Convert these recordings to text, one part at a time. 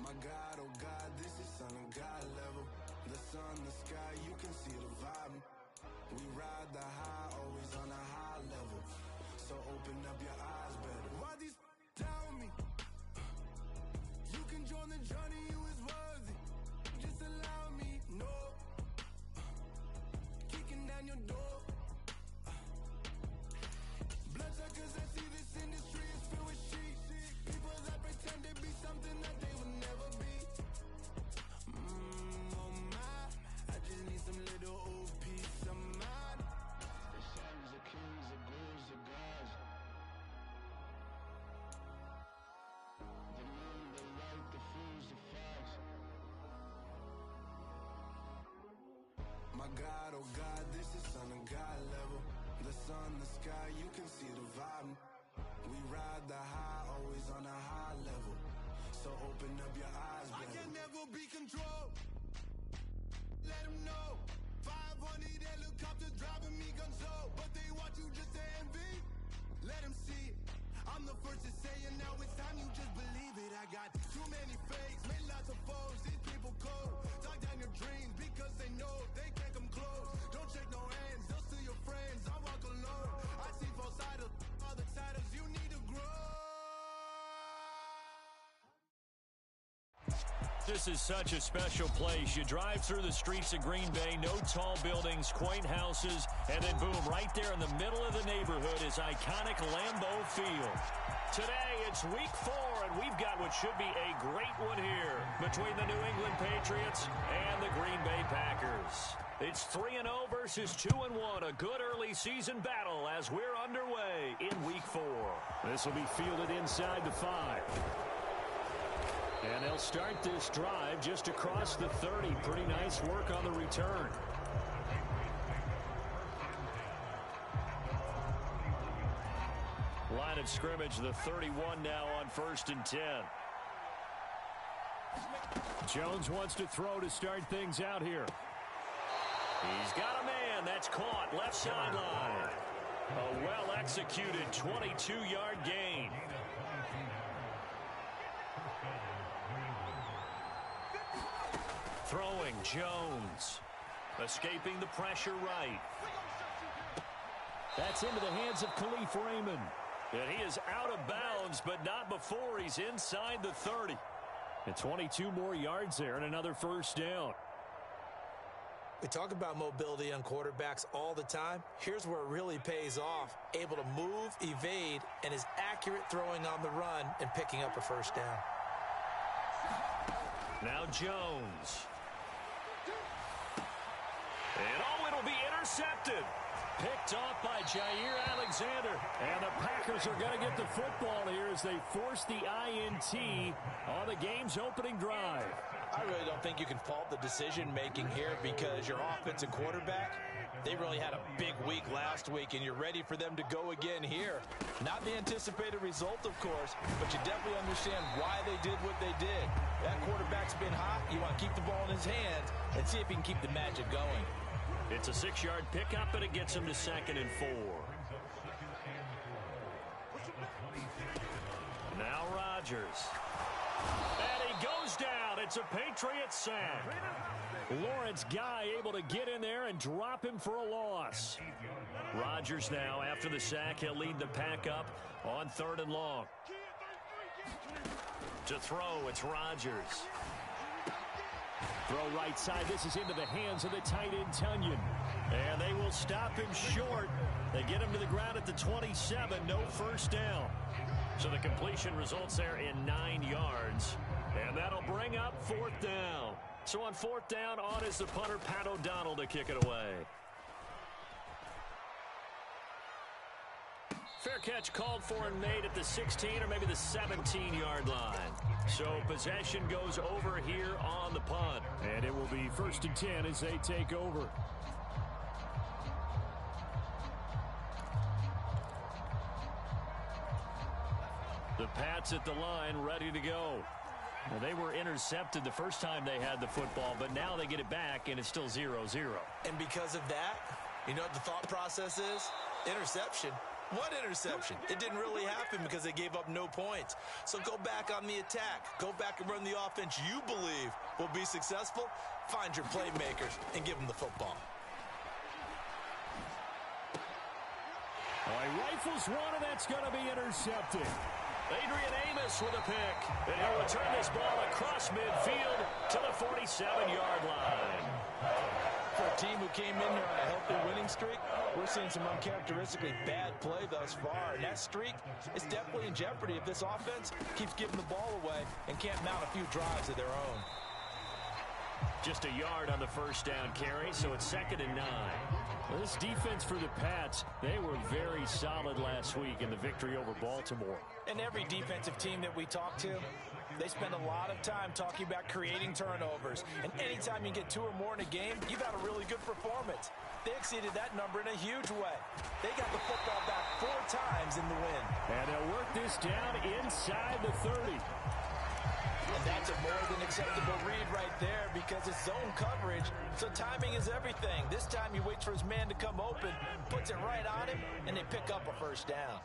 My God, oh God, this is son of God level. The sun, the sky, you can see the vibe. We ride the high, always on a high level. So open up your eyes better. Why these tell me? You can join the journey, you is worthy. Just allow me, no. Kicking down your door. Bloodshot cause I see this industry is filled with shit. People that pretend to be something that they will never be. Oh my, I just need some little old peace of mind. The sons of kings, the ghouls, the gods. The moon, the light, the fools, the facts. My God, oh God, this is son of God level. The sun, the sky, you can see the vibe. We ride the high, always on a high level. So open up your eyes, baby. I can never be controlled. Let them know. 500 helicopters driving me gonzo. But they want you just to envy. Let them see it. I'm the first to say it, now it's time you just believe it. I got too many fakes, made lots of foes. These people cold. Talk down your dreams because they know they can't come close. Don't shake no hands, they'll steal your friends. I walk alone. I see false idols, other titles. You need to grow. This is such a special place. You drive through the streets of Green Bay, no tall buildings, quaint houses, and then boom, right there in the middle of the neighborhood is iconic Lambeau Field. Today, it's week 4, and we've got what should be a great one here between the New England Patriots and the Green Bay Packers. It's 3-0 versus 2-1, a good early season battle as we're underway in week 4. This will be fielded inside the 5. And they'll start this drive just across the 30. Pretty nice work on the return. Line of scrimmage, the 31 now on 1st and 10. Jones wants to throw to start things out here. He's got a man. That's caught. Left sideline. A well-executed 22-yard gain. Throwing, Jones. Escaping the pressure right. That's into the hands of Khalif Raymond. And he is out of bounds, but not before he's inside the 30. And 22 more yards there and another first down. We talk about mobility on quarterbacks all the time. Here's where it really pays off. Able to move, evade, and is accurate throwing on the run and picking up a first down. Now Jones. And oh, it'll be intercepted. Picked off by Jair Alexander. And the Packers are going to get the football here as they force the INT on the game's opening drive. I really don't think you can fault the decision-making here because your offensive quarterback, they really had a big week last week, and you're ready for them to go again here. Not the anticipated result, of course, but you definitely understand why they did what they did. That quarterback's been hot. You want to keep the ball in his hands and see if he can keep the magic going. It's a 6-yard pickup, and it gets him to 2nd and 4. Now Rodgers. And he goes down. It's a Patriot sack. Lawrence Guy able to get in there and drop him for a loss. Rodgers now, after the sack, he'll lead the pack up on 3rd and long. To throw, it's Rodgers. Throw right side. This is into the hands of the tight end, Tunyon. And they will stop him short. They get him to the ground at the 27. No first down. So the completion results there in 9 yards. And that'll bring up 4th down. So on 4th down, on is the punter, Pat O'Donnell, to kick it away. Fair catch called for and made at the 16 or maybe the 17-yard line. So possession goes over here on the punt. And it will be 1st and 10 as they take over. The Pats at the line, ready to go. Well, they were intercepted the first time they had the football, but now they get it back, and it's still 0-0. And because of that, you know what the thought process is? Interception. What interception? It didn't really happen because they gave up no points. So go back on the attack. Go back and run the offense you believe will be successful. Find your playmakers and give them the football. Oh, he rifles one, and that's going to be intercepted. Adrian Amos with a pick. And he'll return this ball across midfield to the 47-yard line. For a team who came in there on a healthy winning streak, we're seeing some uncharacteristically bad play thus far. And that streak is definitely in jeopardy if this offense keeps giving the ball away and can't mount a few drives of their own. Just a yard on the first down carry, so it's 2nd and 9. Well, this defense for the Pats, they were very solid last week in the victory over Baltimore. And every defensive team that we talk to, they spend a lot of time talking about creating turnovers. And anytime you get 2 or more in a game, you've had a really good performance. They exceeded that number in a huge way. They got the football back 4 times in the win. And they'll work this down inside the 30. And that's a more than acceptable read right there because it's zone coverage, so timing is everything. This time he waits for his man to come open, puts it right on him, and they pick up a first down.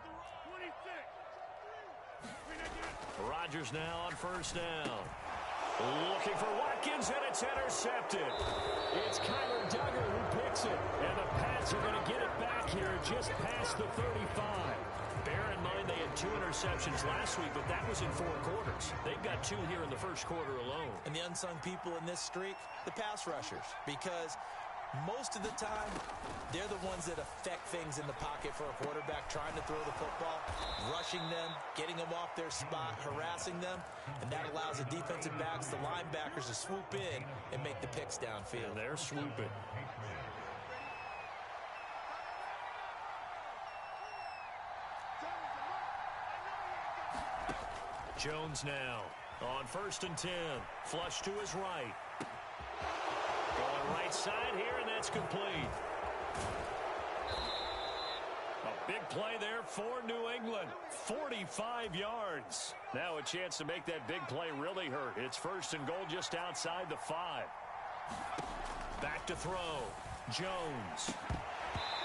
Rodgers now on first down. Looking for Watkins, and it's intercepted. It's Kyler Duggar who picks it, and the Pats are going to get it back here just past the 35. Bear in mind they had 2 interceptions last week, but that was in 4 quarters. They've got 2 here in the first quarter alone. And the unsung people in this streak, the pass rushers, because most of the time, they're the ones that affect things in the pocket for a quarterback, trying to throw the football, rushing them, getting them off their spot, harassing them, and that allows the defensive backs, the linebackers to swoop in and make the picks downfield. And they're swooping. Jones now on 1st and 10. Flush to his right. Going right side here, and that's complete. A big play there for New England. 45 yards. Now a chance to make that big play really hurt. It's 1st and goal just outside the 5. Back to throw. Jones.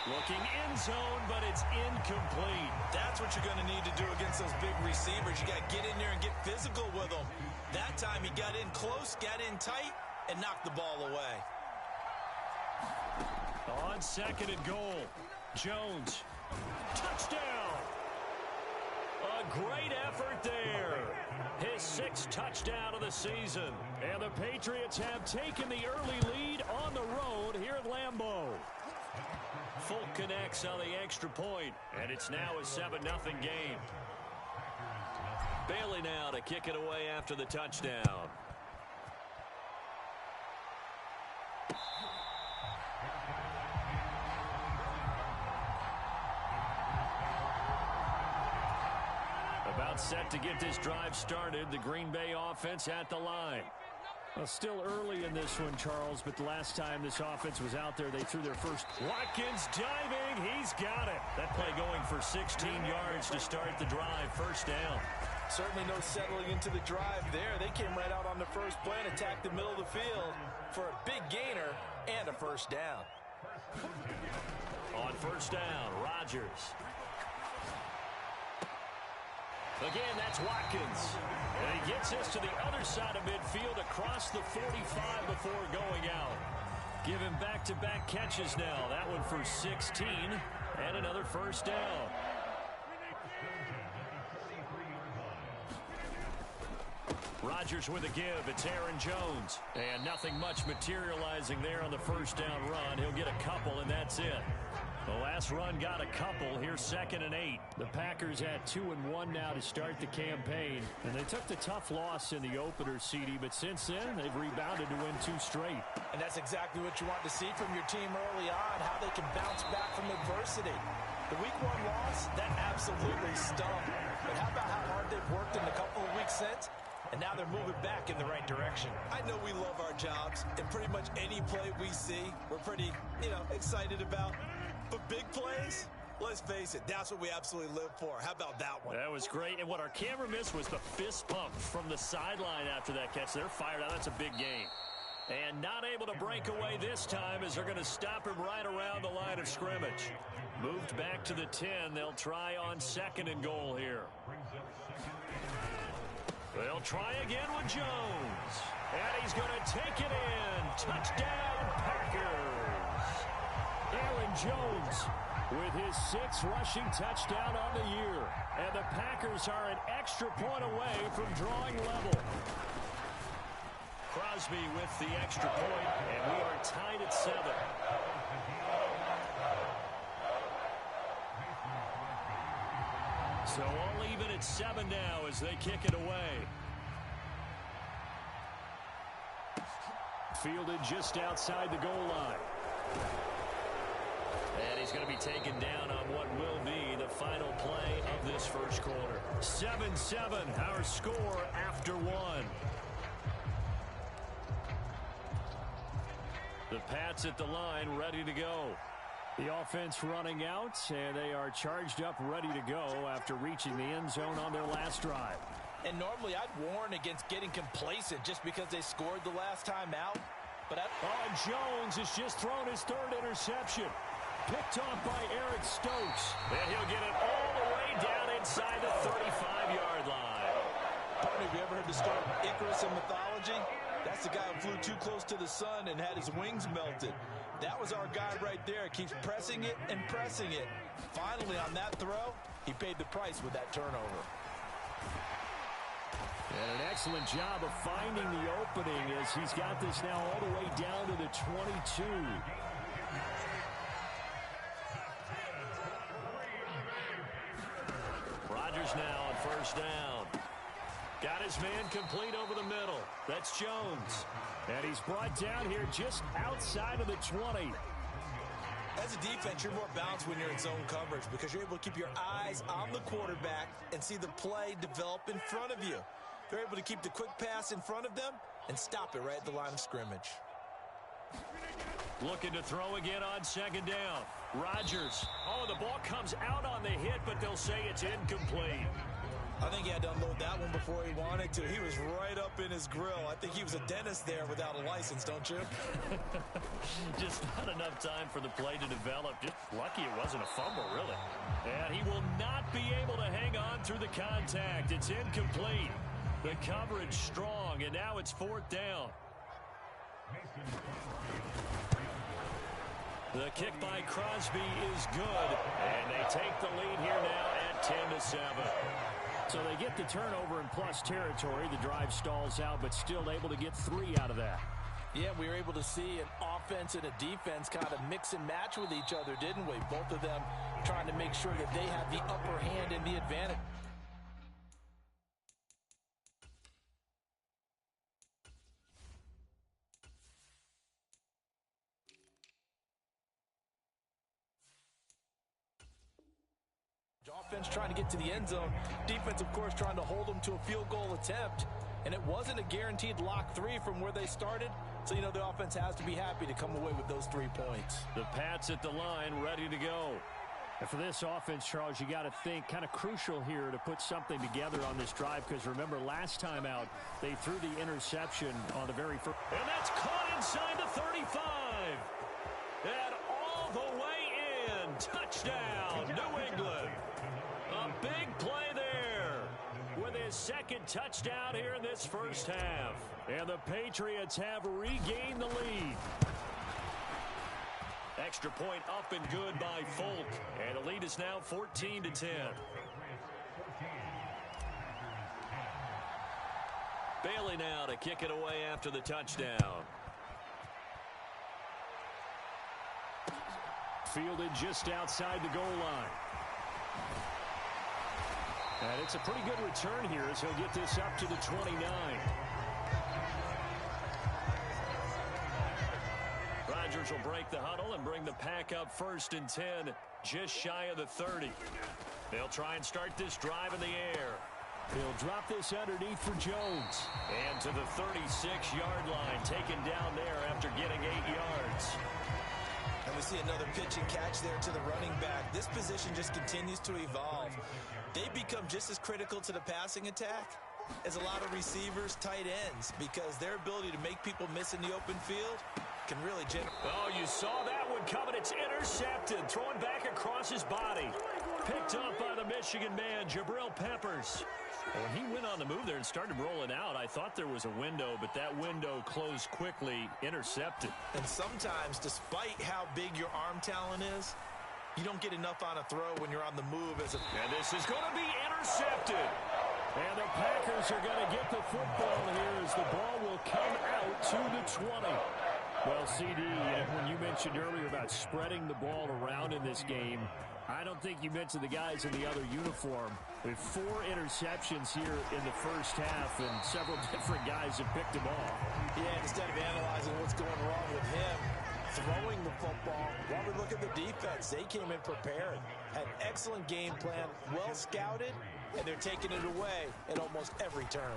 Looking in zone, but it's incomplete. That's what you're going to need to do against those big receivers. You got to get in there and get physical with them. That time he got in close, got in tight, and knocked the ball away. On 2nd and goal, Jones. Touchdown! A great effort there. His 6th touchdown of the season. And the Patriots have taken the early lead on the road here at Lambeau. Folk connects on the extra point, and it's now a 7-0 game. Bailey now to kick it away after the touchdown. About set to get this drive started. The Green Bay offense at the line. Well, still early in this one, Charles, but the last time this offense was out there, they threw their first. Watkins diving. He's got it. That play going for 16 yards to start the drive. First down. Certainly no settling into the drive there. They came right out on the first play and attacked the middle of the field for a big gainer and a first down. On first down, Rodgers. Again, that's Watkins. And he gets us to the other side of midfield across the 45 before going out. Give him back-to-back catches now. That one for 16 and another first down. Rodgers with a give. It's Aaron Jones. And nothing much materializing there on the first down run. He'll get a couple, and that's it. The last run got a couple. Here's 2nd and 8. The Packers at 2-1 now to start the campaign. And they took the tough loss in the opener, CD, but since then, they've rebounded to win 2 straight. And that's exactly what you want to see from your team early on, how they can bounce back from adversity. The Week 1 loss, that absolutely stung. But how about how hard they've worked in the couple of weeks since? And now they're moving back in the right direction. I know we love our jobs, and pretty much any play we see, we're pretty, excited about. But big plays, let's face it, that's what we absolutely live for. How about that one? That was great. And what our camera missed was the fist pump from the sideline after that catch. They're fired out. That's a big game. And not able to break away this time as they're going to stop him right around the line of scrimmage. Moved back to the 10. They'll try on 2nd and goal here. They'll try again with Jones. And he's going to take it in. Touchdown, Packers. Aaron Jones with his 6th rushing touchdown on the year. And the Packers are an extra point away from drawing level. Crosby with the extra point, and we are tied at 7. So all even at 7 now as they kick it away. Fielded just outside the goal line. And he's going to be taken down on what will be the final play of this first quarter. 7-7, our score after 1. The Pats at the line, ready to go. The offense running out, and they are charged up, ready to go after reaching the end zone on their last drive. And normally I'd warn against getting complacent just because they scored the last time out. But Jones has just thrown his 3rd interception. Picked off by Eric Stokes. And he'll get it all the way down inside the 35-yard line. Partner, have you ever heard the story of Icarus in mythology? That's the guy who flew too close to the sun and had his wings melted. That was our guy right there. Keeps pressing it and pressing it. Finally, on that throw, he paid the price with that turnover. And an excellent job of finding the opening as he's got this now all the way down to the 22. Rodgers now on 1st down. Got his man complete over the middle. That's Jones. And he's brought down here just outside of the 20. As a defense, you're more balanced when you're in zone coverage because you're able to keep your eyes on the quarterback and see the play develop in front of you. They're able to keep the quick pass in front of them and stop it right at the line of scrimmage. Looking to throw again on 2nd down. Rodgers. Oh, the ball comes out on the hit, but they'll say it's incomplete. I think he had to unload that one before he wanted to. He was right up in his grill. I think he was a dentist there without a license, don't you? Just not enough time for the play to develop. Just lucky it wasn't a fumble, really. And he will not be able to hang on through the contact. It's incomplete. The coverage strong, and now it's 4th down. The kick by Crosby is good, and they take the lead here now at 10-7. So they get the turnover in plus territory. The drive stalls out, but still able to get 3 out of that. Yeah, we were able to see an offense and a defense kind of mix and match with each other, didn't we? Both of them trying to make sure that they have the upper hand and the advantage. Offense trying to get to the end zone. Defense, of course, trying to hold them to a field goal attempt. And it wasn't a guaranteed lock 3 from where they started. So, you know, the offense has to be happy to come away with those 3 points. The Pats at the line, ready to go. And for this offense, Charles, you got to think kind of crucial here to put something together on this drive. Because remember, last time out, they threw the interception on the very first. And that's caught inside the 35. And all the way in. Touchdown, New England. A big play there with his 2nd touchdown here in this first half. And the Patriots have regained the lead. Extra point up and good by Folk. And the lead is now 14-10. Bailey now to kick it away after the touchdown. Fielded just outside the goal line. And it's a pretty good return here as he'll get this up to the 29. Rodgers will break the huddle and bring the Pack up 1st and 10, just shy of the 30. They'll try and start this drive in the air. He'll drop this underneath for Jones. And to the 36-yard line, taken down there after getting 8 yards. And we see another pitch and catch there to the running back. This position just continues to evolve. They become just as critical to the passing attack is a lot of receivers, tight ends, because their ability to make people miss in the open field can really generate. Oh, you saw that one coming. It's intercepted. Throwing back across his body. Picked up by the Michigan man, Jabril Peppers. When he went on the move there and started rolling out, I thought there was a window, but that window closed quickly, intercepted. And sometimes, despite how big your arm talent is, you don't get enough on a throw when you're on the move. And this is going to be intercepted. And the Packers are going to get the football here as the ball will come out to the 20. Well, CD, when you mentioned earlier about spreading the ball around in this game, I don't think you mentioned the guys in the other uniform. With 4 interceptions here in the first half, and several different guys have picked them off. Yeah, instead of analyzing what's going wrong with him, throwing the football, while we look at the defense, they came in prepared, had an excellent game plan, well scouted, and they're taking it away at almost every turn.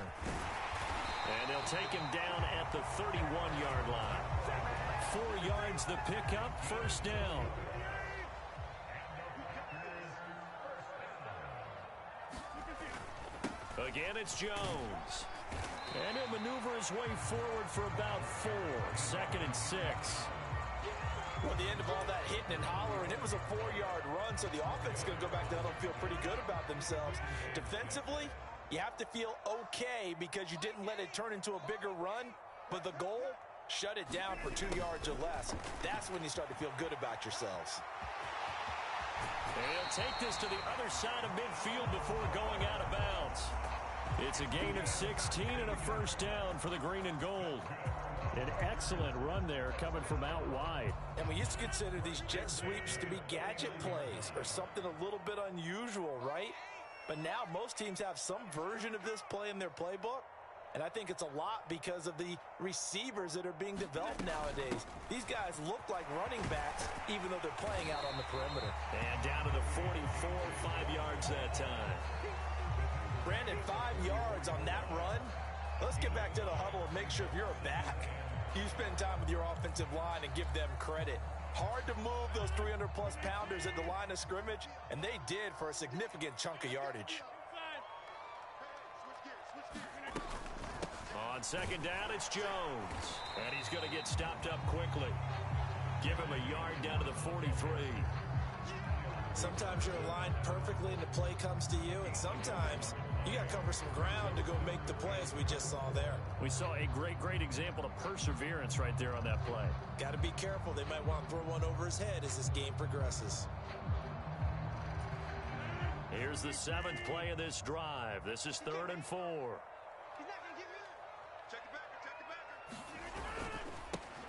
And they'll take him down at the 31-yard line. 4 yards the pickup, first down. Again, it's Jones. And he'll maneuver his way forward for about 4. 2nd and 6. Well, at the end of all that hitting and hollering, it was a 4-yard run, so the offense is going to go back down and feel pretty good about themselves. Defensively, you have to feel okay because you didn't let it turn into a bigger run, but the goal, shut it down for 2 yards or less. That's when you start to feel good about yourselves. And he'll take this to the other side of midfield before going out of bounds. It's a gain of 16 and a first down for the green and gold. An excellent run there coming from out wide. And we used to consider these jet sweeps to be gadget plays or something a little bit unusual, right? But now most teams have some version of this play in their playbook. And I think it's a lot because of the receivers that are being developed nowadays. These guys look like running backs, even though they're playing out on the perimeter. And down to the 44, 5 yards that time. Brandon, 5 yards on that run. Let's get back to the huddle and make sure if you're a back, you spend time with your offensive line and give them credit. Hard to move those 300-plus pounders at the line of scrimmage, and they did for a significant chunk of yardage. On second down, it's Jones. And he's going to get stopped up quickly. Give him a yard down to the 43. Sometimes you're aligned perfectly and the play comes to you, and sometimes you got to cover some ground to go make the play, as we just saw there. We saw a great example of perseverance right there on that play. Got to be careful. They might want to throw one over his head as this game progresses. Here's the 7th play of this drive. This is 3rd and 4.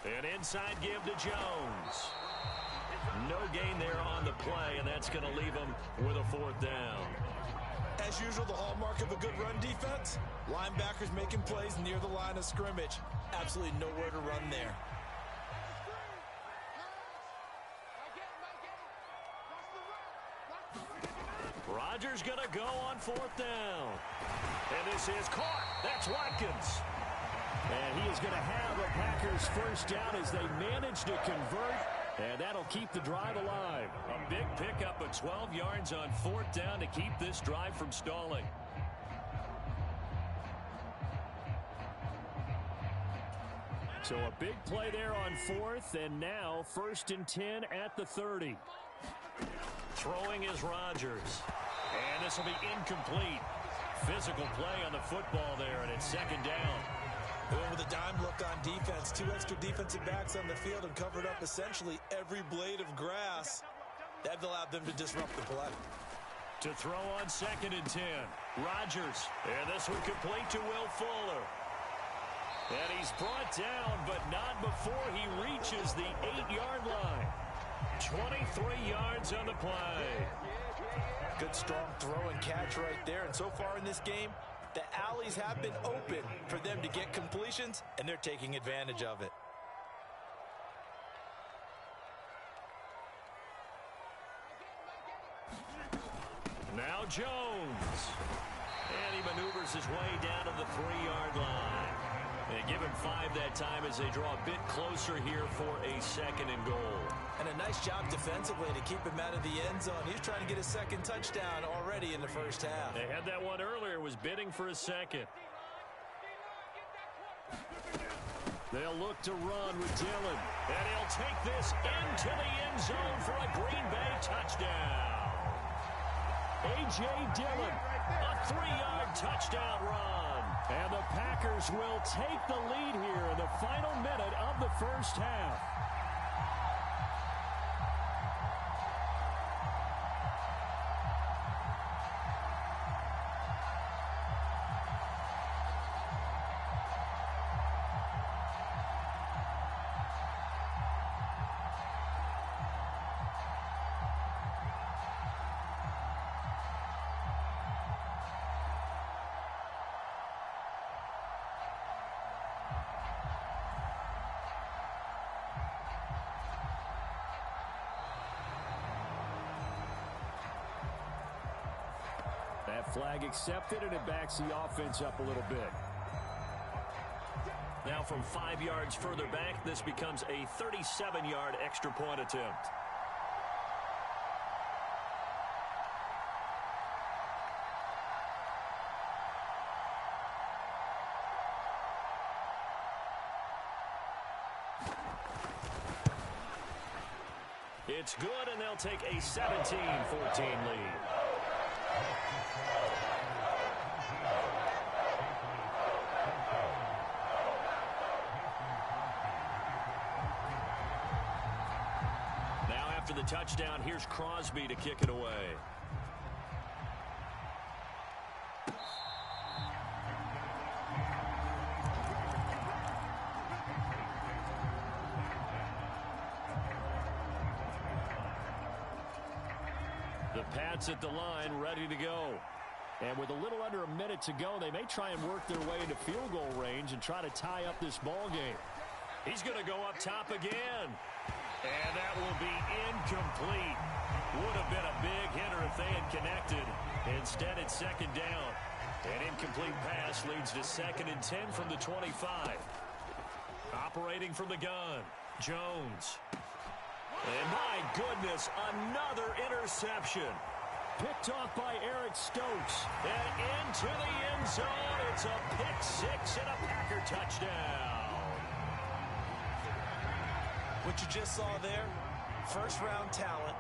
An inside give to Jones. No gain there on the play, and that's going to leave him with a 4th down. As usual, the hallmark of a good run defense, linebackers making plays near the line of scrimmage. Absolutely nowhere to run there. Rodgers going to go on 4th down. And this is caught. That's Watkins. And he is going to have a Packers first down as they manage to convert. And that'll keep the drive alive. A big pickup of 12 yards on 4th down to keep this drive from stalling. So a big play there on 4th, and now 1st and 10 at the 30. Throwing is Rodgers. And this will be incomplete. Physical play on the football there, and it's 2nd down. With a dime look on defense, 2 extra defensive backs on the field and covered up essentially every blade of grass. That allowed them to disrupt the play. To throw on 2nd and 10. Rodgers. And this one complete to Will Fuller. And he's brought down, but not before he reaches the 8-yard line. 23 yards on the play. Good strong throw and catch right there. And so far in this game, the alleys have been open for them to get completions, and they're taking advantage of it. Now Jones. And he maneuvers his way down to the 3-yard line. They give him 5 that time as they draw a bit closer here for a 2nd and goal. And a nice job defensively to keep him out of the end zone. He's trying to get his second touchdown already in the first half. They had that one earlier, was bidding for a second. They'll look to run with Dillon. And he'll take this into the end zone for a Green Bay touchdown. A.J. Dillon, a 3-yard touchdown run. And the Packers will take the lead here in the final minute of the first half. That flag accepted, and it backs the offense up a little bit. Now from 5 yards further back, this becomes a 37-yard extra point attempt. It's good, and they'll take a 17-14 lead. After the touchdown, here's Crosby to kick it away. The Pats at the line, ready to go. And with a little under a minute to go, they may try and work their way into field goal range and try to tie up this ball game. He's going to go up top again. And that will be incomplete. Would have been a big hitter if they had connected. Instead, it's second down. An incomplete pass leads to 2nd and 10 from the 25. Operating from the gun, Jones. And my goodness, another interception. Picked off by Eric Stokes. And into the end zone. It's a pick six and a Packer touchdown. What you just saw there, first-round talent,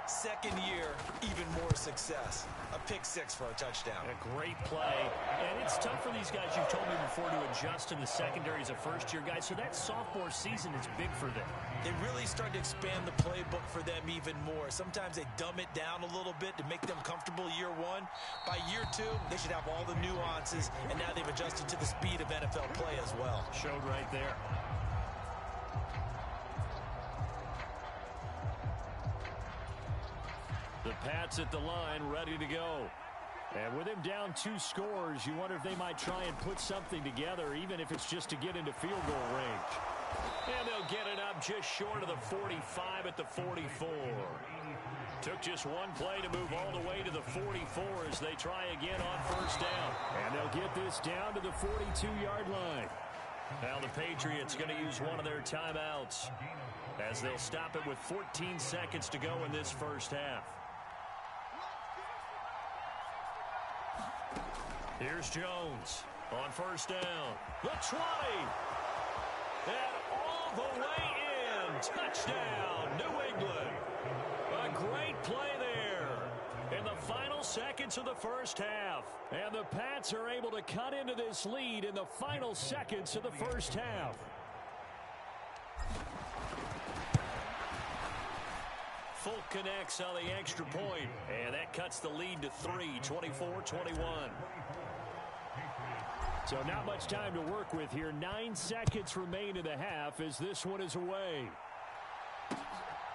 second year, even more success. A pick six for a touchdown. A great play. And it's tough for these guys, you've told me before, to adjust in the secondary as a first-year guy. So that sophomore season is big for them. They really start to expand the playbook for them even more. Sometimes they dumb it down a little bit to make them comfortable year one. By year two, they should have all the nuances, and now they've adjusted to the speed of NFL play as well. Showed right there. The Pats at the line, ready to go. And with him down 2 scores, you wonder if they might try and put something together, even if it's just to get into field goal range. And they'll get it up just short of the 45 at the 44. Took just one play to move all the way to the 44 as they try again on first down. And they'll get this down to the 42-yard line. Now the Patriots going to use one of their timeouts as they'll stop it with 14 seconds to go in this first half. Here's Jones on first down. The 20. And all the way in. Touchdown, New England. A great play there in the final seconds of the first half. And the Pats are able to cut into this lead in the final seconds of the first half. Folk connects on the extra point, and that cuts the lead to 3, 24-21. So not much time to work with here. 9 seconds remain in the half as this one is away.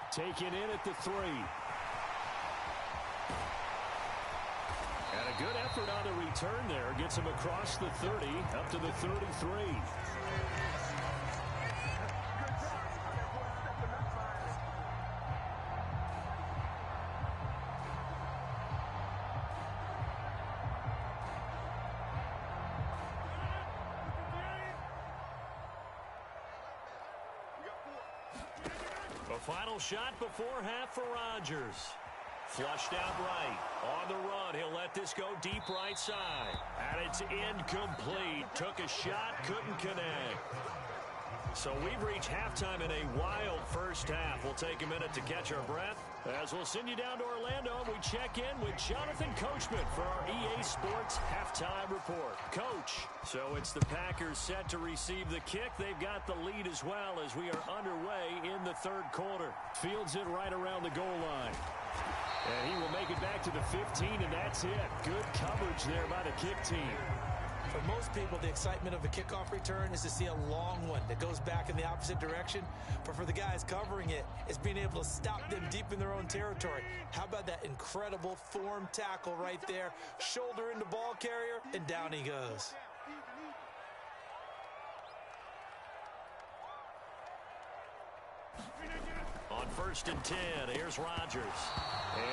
Taken in at the 3. And a good effort on the return there. Gets him across the 30, up to the 33. A final shot before half for Rodgers. Flushed out right. On the run, he'll let this go deep right side. And it's incomplete. Took a shot, couldn't connect. So we've reached halftime in a wild first half. We'll take a minute to catch our breath as we'll send you down to Orlando and we check in with Jonathan Coachman for our EA Sports Halftime Report. Coach, so it's the Packers set to receive the kick. They've got the lead as well as we are underway in the third quarter. Fields it right around the goal line. And he will make it back to the 15, and that's it. Good coverage there by the kick team. For most people, the excitement of a kickoff return is to see a long one that goes back in the opposite direction. But for the guys covering it, it's being able to stop them deep in their own territory. How about that incredible form tackle right there? Shoulder into ball carrier, and down he goes. On 1st and 10, here's Rodgers.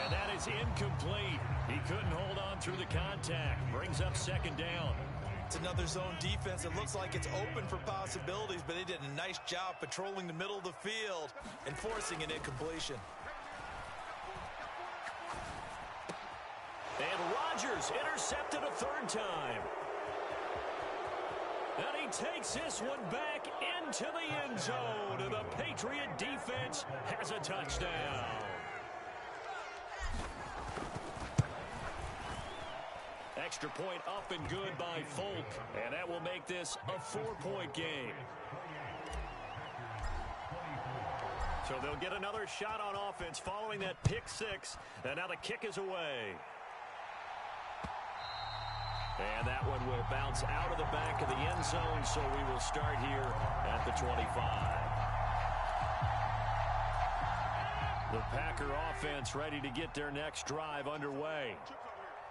And that is incomplete. He couldn't hold on through the contact. Brings up 2nd down. It's another zone defense. It looks like it's open for possibilities, but they did a nice job patrolling the middle of the field and forcing an incompletion. And Rodgers intercepted a 3rd time. And he takes this one back into the end zone. And the Patriot defense has a touchdown. Extra point up and good by Folk. And that will make this a 4-point game. So they'll get another shot on offense following that pick 6. And now the kick is away. And that one will bounce out of the back of the end zone, so we will start here at the 25. The Packer offense ready to get their next drive underway.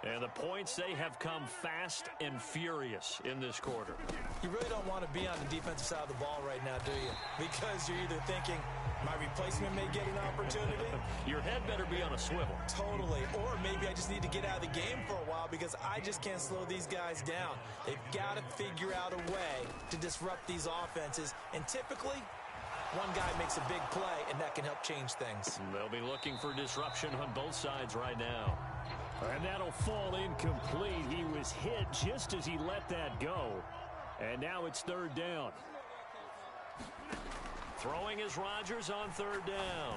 And the points, they have come fast and furious in this quarter. You really don't want to be on the defensive side of the ball right now, do you? Because you're either thinking, my replacement may get an opportunity. Your head better be on a swivel. Totally. Or maybe I just need to get out of the game for a while because I just can't slow these guys down. They've got to figure out a way to disrupt these offenses. And typically, one guy makes a big play, and that can help change things. They'll be looking for disruption on both sides right now. And that'll fall incomplete. He was hit just as he let that go. And now it's 3rd down. Throwing is Rodgers on 3rd down.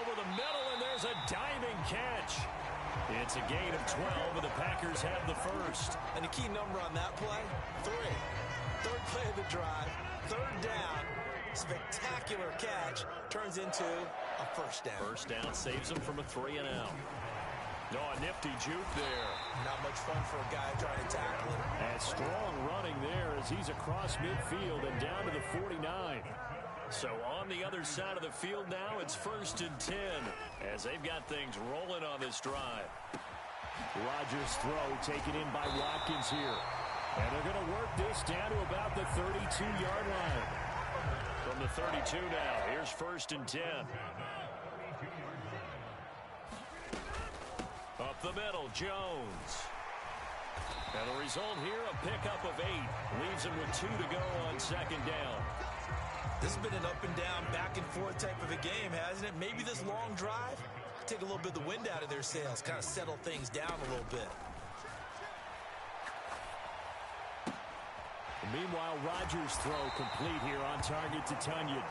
Over the middle, and there's a diving catch. It's a gain of 12, and the Packers have the first. And the key number on that play, 3. 3rd play of the drive, 3rd down. Spectacular catch turns into a 1st down. 1st down saves him from a 3-and-out. No, a nifty juke there. Not much fun for a guy trying to tackle him. And strong running there as he's across midfield and down to the 49. So on the other side of the field now, it's 1st and 10 as they've got things rolling on this drive. Rodgers' throw taken in by Watkins here. And they're going to work this down to about the 32-yard line. From the 32 now, here's 1st and 10. Up the middle, Jones. And the result here, a pickup of 8. Leaves him with 2 to go on 2nd down. This has been an up and down, back and forth type of a game, hasn't it? Maybe this long drive take a little bit of the wind out of their sails, kind of settle things down a little bit. Meanwhile, Rodgers' throw complete here on target to Tunyon.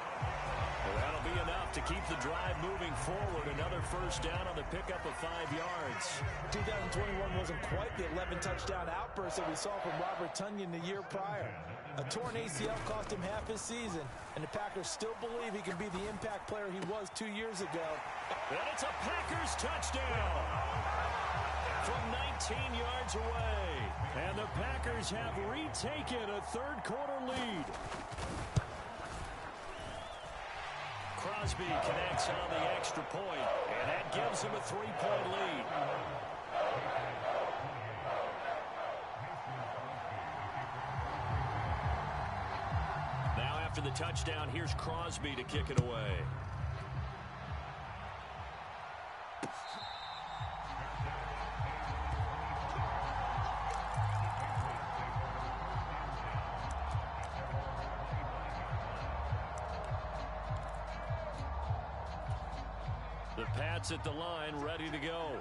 Well, that'll be enough to keep the drive moving forward. Another 1st down on the pickup of 5 yards. 2021 wasn't quite the 11-touchdown outburst that we saw from Robert Tunyon the year prior. A torn ACL cost him half his season, and the Packers still believe he can be the impact player he was 2 years ago. And it's a Packers touchdown from 19 yards away. And the Packers have retaken a 3rd quarter lead. Crosby connects on the extra point, and that gives him a 3-point lead. Now after the touchdown, here's Crosby to kick it away. The Pats at the line, ready to go.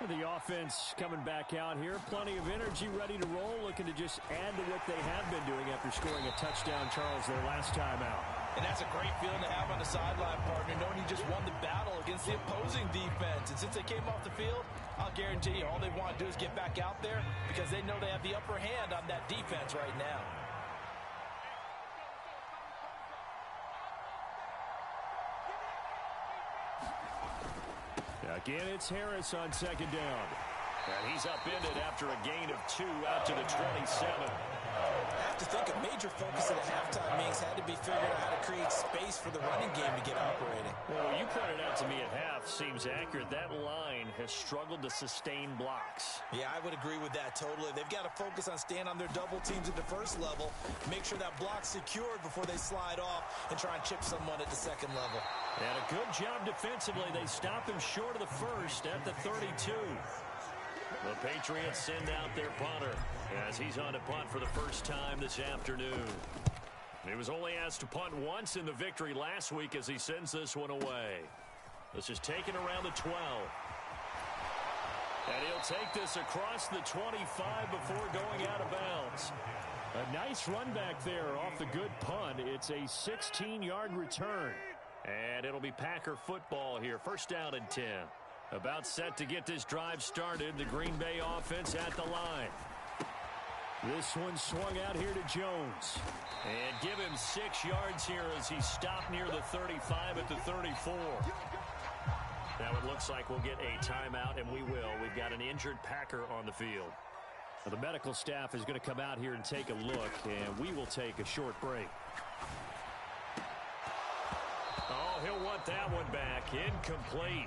The offense coming back out here. Plenty of energy, ready to roll, looking to just add to what they have been doing after scoring a touchdown, Charles, their last time out. And that's a great feeling to have on the sideline, partner, knowing you just won the battle against the opposing defense. And since they came off the field, I'll guarantee you all they want to do is get back out there because they know they have the upper hand on that defense right now. Again, it's Harris on second down. And he's upended after a gain of 2 out to the 27. I have to think a major focus of the halftime meetings had to be figuring out how to create space for the running game to get operating. Well, you pointed out to me at half seems accurate. That line has struggled to sustain blocks. Yeah, I would agree with that totally. They've got to focus on staying on their double teams at the first level, make sure that block's secured before they slide off and try and chip someone at the second level. And a good job defensively. They stop him short of the first at the 32. The Patriots send out their punter as he's on to punt for the first time this afternoon. He was only asked to punt once in the victory last week as he sends this one away. This is taken around the 12. And he'll take this across the 25 before going out of bounds. A nice run back there off the good punt. It's a 16-yard return. And it'll be Packer football here. First down and 10. About set to get this drive started. The Green Bay offense at the line. This one swung out here to Jones. And give him 6 yards here as he stopped near the 35 at the 34. Now it looks like we'll get a timeout, and we will. We've got an injured Packer on the field. Well, the medical staff is going to come out here and take a look, and we will take a short break. Oh, he'll want that one back. Incomplete.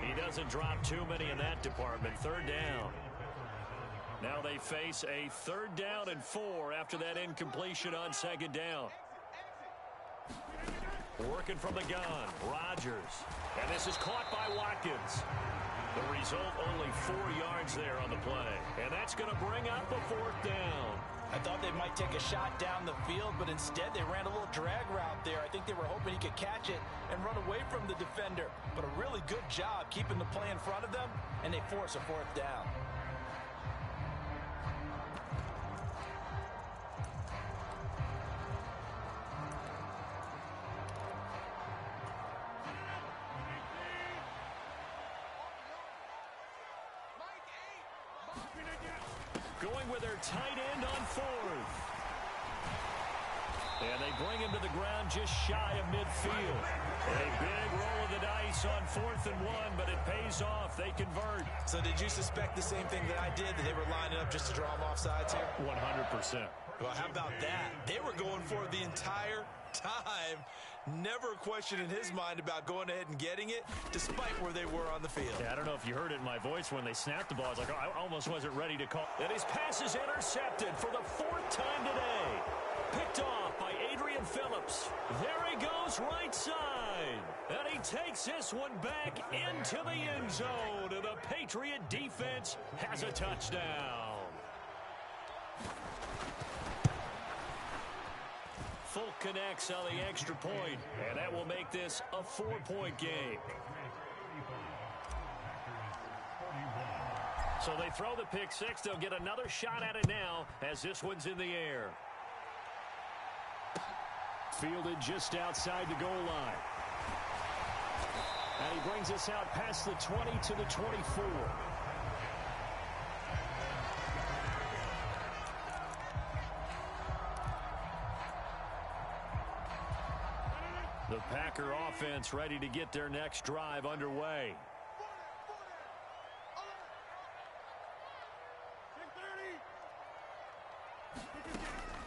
He doesn't drop too many in that department. Third down. Now they face a 3rd down and 4 after that incompletion on 2nd down. Working from the gun, Rodgers. And this is caught by Watkins. The result, only 4 yards there on the play. And that's going to bring up a 4th down. I thought they might take a shot down the field, but instead they ran a little drag route there. I think they were hoping he could catch it and run away from the defender. But a really good job keeping the play in front of them, and they force a 4th down. Going with their tight end on 4th. And they bring him to the ground just shy of midfield. A big roll of the dice on 4th and 1, but it pays off. They convert. So did you suspect the same thing that I did, that they were lining up just to draw them off sides here? 100%. Well, how about that? They were going for it the entire time. Never a question in his mind about going ahead and getting it, despite where they were on the field. Yeah, I don't know if you heard it in my voice when they snapped the ball. I was like, oh, I almost wasn't ready to call. And his pass is intercepted for the 4th time today. Picked off by Adrian Phillips. There he goes right side. And he takes this one back into the end zone. And the Patriot defense has a touchdown. Folk connects on the extra point, and that will make this a 4-point game. So they throw the pick 6. They'll get another shot at it now as this one's in the air. Fielded just outside the goal line. And he brings us out past the 20 to the 24. The Packer offense ready to get their next drive underway.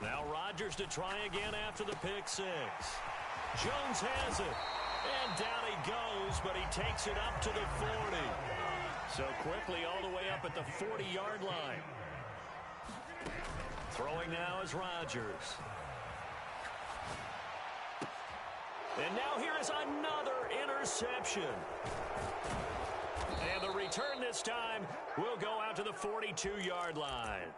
Now Rodgers to try again after the pick 6. Jones has it. And down he goes, but he takes it up to the 40. So quickly all the way up at the 40-yard line. Throwing now is Rodgers. And now here is another interception. And the return this time will go out to the 42-yard line.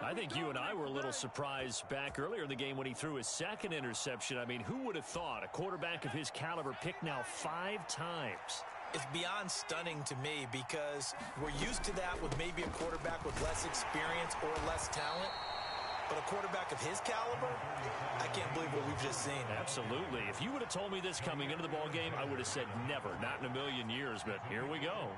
I think you and I were a little surprised back earlier in the game when he threw his second interception. I mean, who would have thought a quarterback of his caliber picked now 5 times? It's beyond stunning to me because we're used to that with maybe a quarterback with less experience or less talent. But a quarterback of his caliber, I can't believe what we've just seen. Absolutely. If you would have told me this coming into the ball game, I would have said never, not in a million years. But here we go.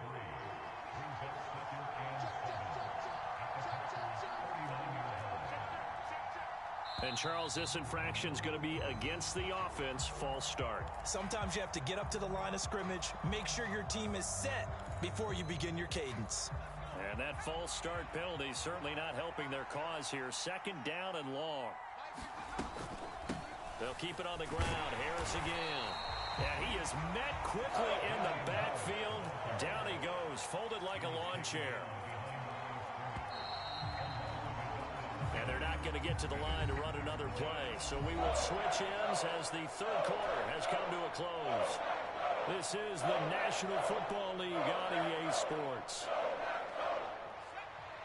And, Charles, this infraction's going to be against the offense. False start. Sometimes you have to get up to the line of scrimmage, make sure your team is set before you begin your cadence. And that false start penalty certainly not helping their cause here. 2nd down and long. They'll keep it on the ground. Harris again. And he is met quickly in the backfield. Down he goes, folded like a lawn chair. And they're not going to get to the line to run another play. So we will switch ends as the 3rd quarter has come to a close. This is the National Football League on EA Sports.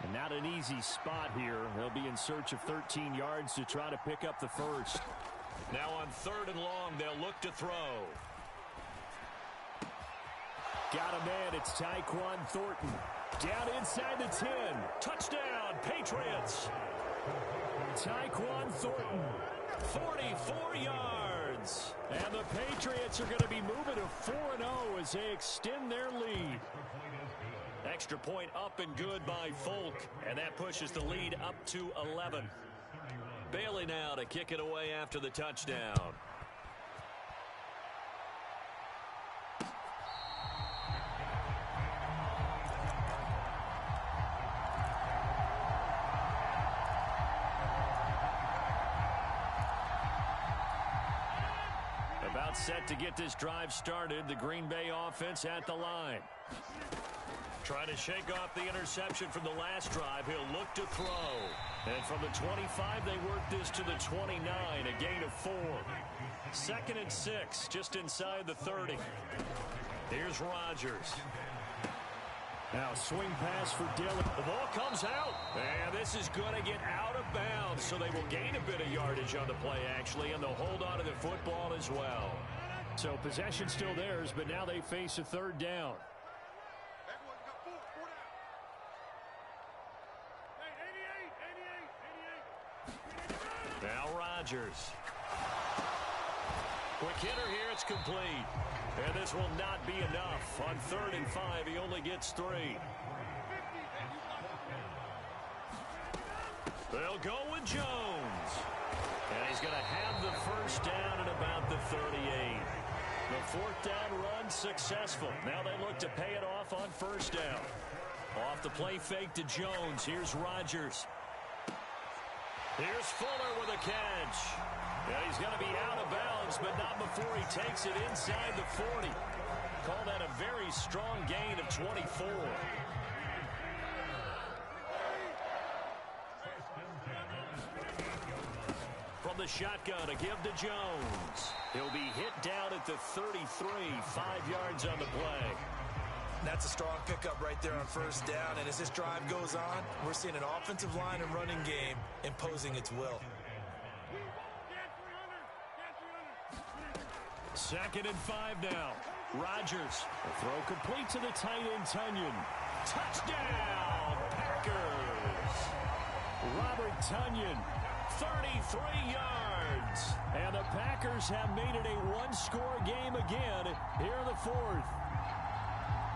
And not an easy spot here. They'll be in search of 13 yards to try to pick up the first. Now on 3rd and long, they'll look to throw. Got a man. It's Tyquan Thornton. Down inside the 10. Touchdown, Patriots. Tyquan Thornton, 44 yards. And the Patriots are going to be moving to 4-0 as they extend their lead. Extra point up and good by Folk, and that pushes the lead up to 11. Bailey now to kick it away after the touchdown. About set to get this drive started. The Green Bay offense at the line. Trying to shake off the interception from the last drive. He'll look to throw. And from the 25, they work this to the 29, a gain of 4. 2nd and 6, just inside the 30. Here's Rodgers. Now swing pass for Dillon. The ball comes out, and this is going to get out of bounds, so they will gain a bit of yardage on the play, actually, and they'll hold on to the football as well. So possession still theirs, but now they face a 3rd down. Now Rodgers. Quick hitter here, it's complete. And this will not be enough. On 3rd and 5, he only gets 3. They'll go with Jones. And he's going to have the first down at about the 38. The 4th down run successful. Now they look to pay it off on 1st down. Off the play fake to Jones. Here's Rodgers. Here's Fuller with a catch. Yeah, he's going to be out of bounds, but not before he takes it inside the 40. Call that a very strong gain of 24. From the shotgun, a give to Jones. He'll be hit down at the 33, 5 yards on the play. That's a strong pickup right there on 1st down, and as this drive goes on, we're seeing an offensive line and running game imposing its will. 2nd and 5 now. Rodgers. A throw complete to the tight end, Tonyan. Touchdown, Packers. Robert Tonyan. 33 yards. And the Packers have made it a one-score game again here in the 4th.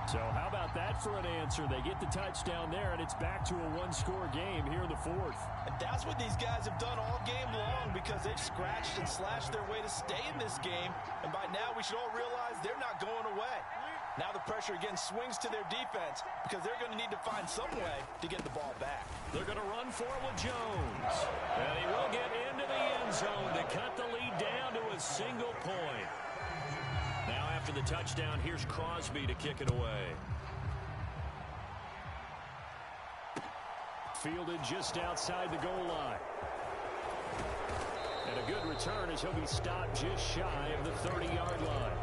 So how about that for an answer? They get the touchdown there, and it's back to a one-score game here in the 4th. And that's what these guys have done all game long because they've scratched and slashed their way to stay in this game. And by now, we should all realize they're not going away. Now the pressure again swings to their defense because they're going to need to find some way to get the ball back. They're going to run for it with Jones. And he will get into the end zone to cut the lead down to a single point. Now after the touchdown, here's Crosby to kick it away. Fielded just outside the goal line. And a good return as he'll be stopped just shy of the 30-yard line.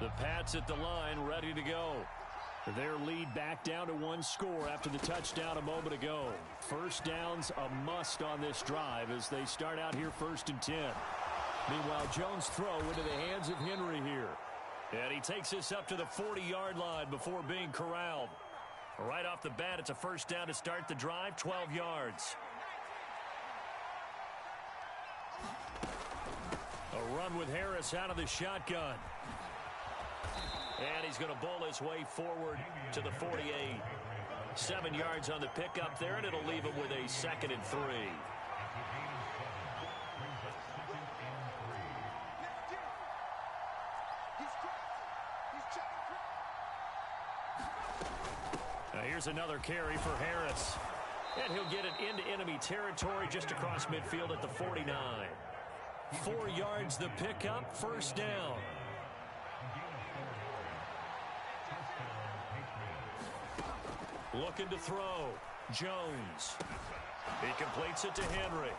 The Pats at the line, ready to go. Their lead back down to 1 score after the touchdown a moment ago. First down's a must on this drive as they start out here 1st and 10. Meanwhile, Jones' throw into the hands of Henry here. And he takes this up to the 40-yard line before being corralled. Right off the bat, it's a first down to start the drive, 12 yards. A run with Harris out of the shotgun. And he's going to bowl his way forward to the 48. 7 yards on the pickup there, and it'll leave him with a 2nd and 3. Now here's another carry for Harris. And he'll get it into enemy territory just across midfield at the 49. 4 yards the pickup, first down. Looking to throw. Jones. He completes it to Henry.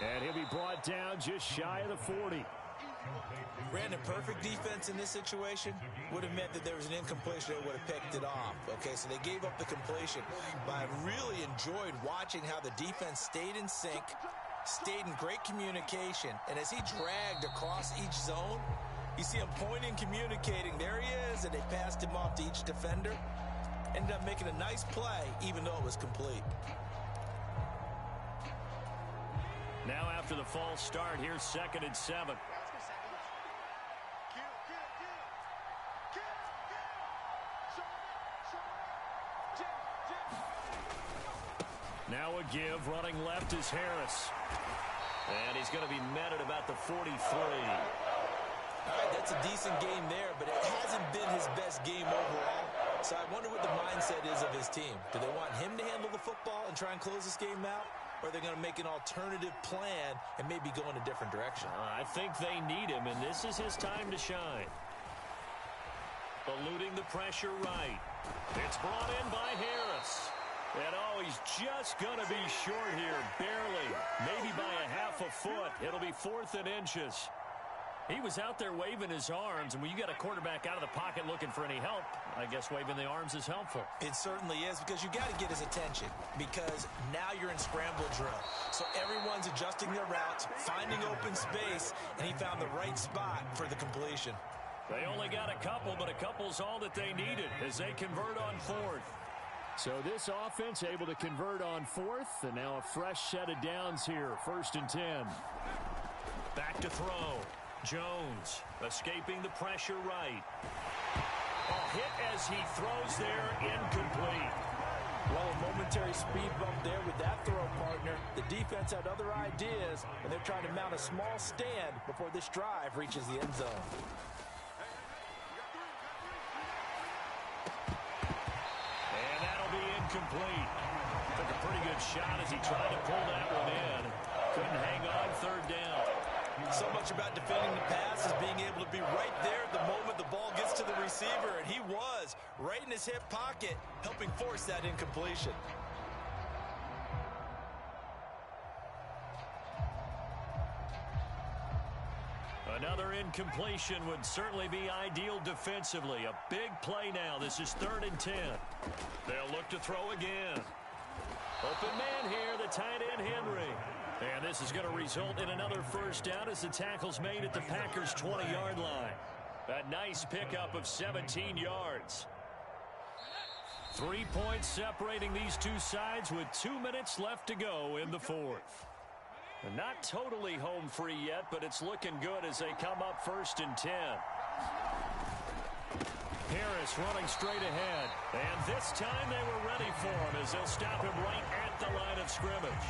And he'll be brought down just shy of the 40. Brandon, perfect defense in this situation would have meant that there was an incompletion that would have picked it off. Okay, so they gave up the completion. But I really enjoyed watching how the defense stayed in sync, stayed in great communication. And as he dragged across each zone, you see him pointing, communicating. There he is, and they passed him off to each defender. Ended up making a nice play, even though it was complete. Now after the false start, here's 2nd and 7. Now a give, running left is Harris. And he's going to be met at about the 43. All right, that's a decent game there, but it hasn't been his best game overall. So I wonder what the mindset is of his team. Do they want him to handle the football and try and close this game out? Or are they going to make an alternative plan and maybe go in a different direction? I think they need him, and this is his time to shine. Eluding the pressure right. It's brought in by Harris. And oh, he's just going to be short here, barely. Maybe by a half a foot. It'll be 4th and inches. He was out there waving his arms, and when you got a quarterback out of the pocket looking for any help, I guess waving the arms is helpful. It certainly is, because you got to get his attention, because now you're in scramble drill. So everyone's adjusting their routes, finding open space, and he found the right spot for the completion. They only got a couple, but a couple's all that they needed as they convert on 4th. So this offense able to convert on 4th, and now a fresh set of downs here, 1st and 10. Back to throw. Jones escaping the pressure right. A hit as he throws there, incomplete. Well, a momentary speed bump there with that throw partner. The defense had other ideas, and they're trying to mount a small stand before this drive reaches the end zone. And that'll be incomplete. Took a pretty good shot as he tried to pull that one in. Couldn't hang on, 3rd down. So much about defending the pass is being able to be right there at the moment the ball gets to the receiver, and he was right in his hip pocket, helping force that incompletion. Another incompletion would certainly be ideal defensively. A big play now. This is 3rd and 10. They'll look to throw again. Open man here, the tight end Henry. And this is going to result in another first down as the tackle's made at the Packers' 20-yard line. A nice pickup of 17 yards. 3 points separating these two sides with 2 minutes left to go in the 4th. Not totally home free yet, but it's looking good as they come up 1st and 10. Harris running straight ahead. And this time they were ready for him as they'll stop him right at the line of scrimmage.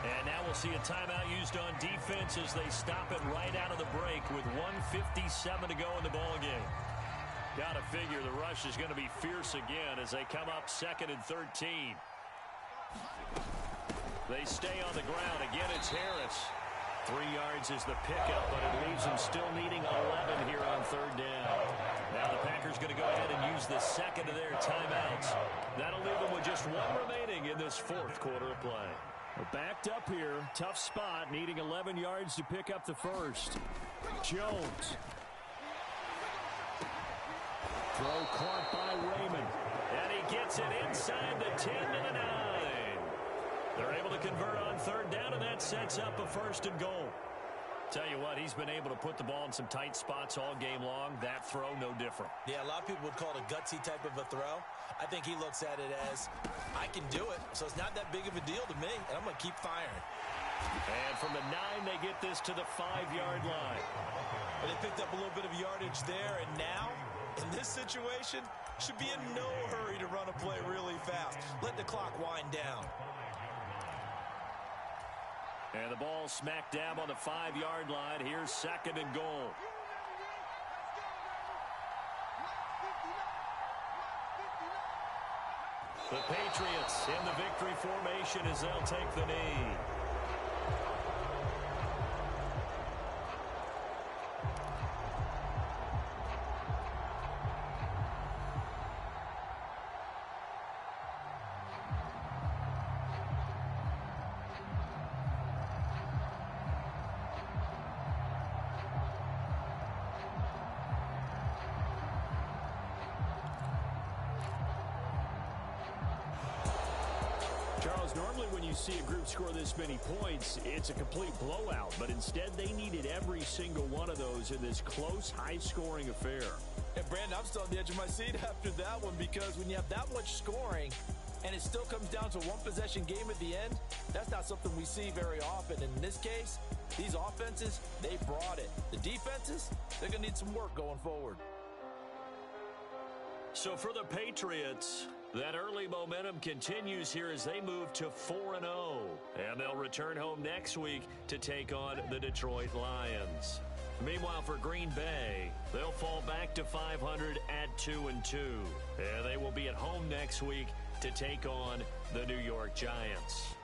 And now we'll see a timeout used on defense as they stop it right out of the break with 1:57 to go in the ballgame. Got to figure the rush is going to be fierce again as they come up 2nd and 13. They stay on the ground. Again, it's Harris. 3 yards is the pickup, but it leaves them still needing 11 here on 3rd down. Now the Packers going to go ahead and use the second of their timeouts. That'll leave them with just 1 remaining in this 4th quarter of play. We're backed up here. Tough spot, needing 11 yards to pick up the first. Jones. Throw caught by Raymond. And he gets it inside the 10 to the 9. They're able to convert on third down, and that sets up a 1st and goal. Tell you what, he's been able to put the ball in some tight spots all game long. That throw, no different. Yeah, a lot of people would call it a gutsy type of a throw. I think he looks at it as, I can do it, so it's not that big of a deal to me, and I'm going to keep firing. And from the 9, they get this to the 5-yard line. But they picked up a little bit of yardage there, and now, in this situation, should be in no hurry to run a play really fast. Let the clock wind down. And the ball smack dab on the 5-yard line. Here's 2nd and goal. The Patriots in the victory formation as they'll take the knee. Charles, normally when you see a group score this many points, it's a complete blowout. But instead, they needed every single one of those in this close, high-scoring affair. And, Brandon, I'm still on the edge of my seat after that one because when you have that much scoring and it still comes down to a one-possession game at the end, that's not something we see very often. And in this case, these offenses, they brought it. The defenses, they're going to need some work going forward. So for the Patriots, that early momentum continues here as they move to 4-0. And they'll return home next week to take on the Detroit Lions. Meanwhile, for Green Bay, they'll fall back to 500 at 2-2. And they will be at home next week to take on the New York Giants.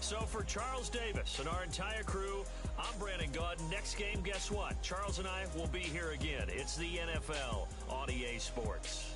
So for Charles Davis and our entire crew, I'm Brandon Gaudin. Next game, guess what? Charles and I will be here again. It's the NFL on EA Sports.